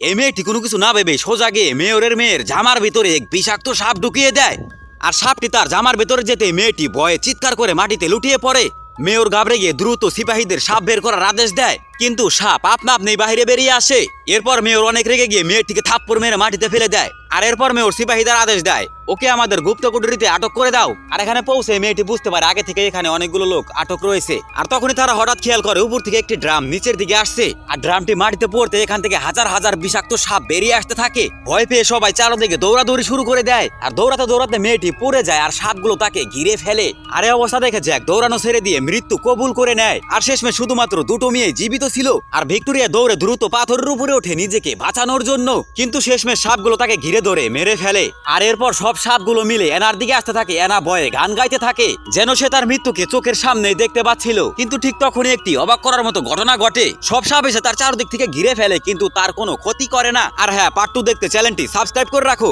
এই মেয়েটি কোনো কিছু না ভেবে সোজা গিয়ে মেয়রের মেয়ের জামার ভিতরে এক বিষাক্ত সাপ ঢুকিয়ে দেয়। আর সাপটি তার জামার ভেতরে যেতে মেয়েটি ভয়ে চিৎকার করে মাটিতে লুটিয়ে পড়ে। মেয়র ঘাবড়ে গিয়ে দ্রুত সিপাহীদের সাপ বের করার আদেশ দেয়, কিন্তু সাপ আপনা আপনি বাইরে বেরিয়ে আসে। এরপর মেয়র অনেক রেগে গিয়ে মেয়েটিকে থাপ্পড় মেরে মাটিতে ফেলে দেয়। আর এরপর মেয়র সিপাহীদের আদেশ দেয়, ওকে আমাদের গুপ্ত কুঠুরিতে আটক করে দাও। আর এখানে পৌঁছে মেয়েটি বুঝতে পারে আগে থেকে এখানে অনেকগুলো লোক আটক রয়েছে। আর তখনই তারা হঠাৎ খেয়াল করে উপর থেকে একটি ড্রাম নিচের দিকে আসছে। আর ড্রামটি মাটিতে পড়তে এখান থেকে হাজার হাজার বিষাক্ত সাপ বেরিয়ে আসতে থাকে। ভয় পেয়ে সবাই চারদিকে দৌড়াদৌড়ি শুরু করে দেয়। আর দৌড়াতে দৌড়াতে মেয়েটি পড়ে যায় আর সাপগুলো তাকে ঘিরে ফেলে। আর এই অবস্থা দেখে জ্যাক দৌড়ানো ছেড়ে দিয়ে মৃত্যু কবুল করে নেয়। আর শেষমেশ শুধুমাত্র দুটো মেয়ে জীবিত ছিল। আর ভিক্টোরিয়া দৌড়ে দ্রুত পাথরের উপরে ওঠে নিজেকে বাঁচানোর জন্য, কিন্তু শেষমেশ সাপগুলো তাকে ঘিরে ধরে মেরে ফেলে। আর এরপর সব সাপগুলো মিলে এনার দিকে আসতে থাকে। এনা ভয়ে গান গাইতে থাকে যেন সে তার মৃত্যুকে চোখের সামনে দেখতে পাচ্ছিল। কিন্তু ঠিক তখনই একটি অবাক করার মতো ঘটনা ঘটে। সব সাপ এসে তার চারদিক থেকে ঘিরে ফেলে, কিন্তু তার কোনো ক্ষতি করে না। আর হ্যাঁ, পার্ট 2 দেখতে চ্যানেলটি সাবস্ক্রাইব করে রাখো।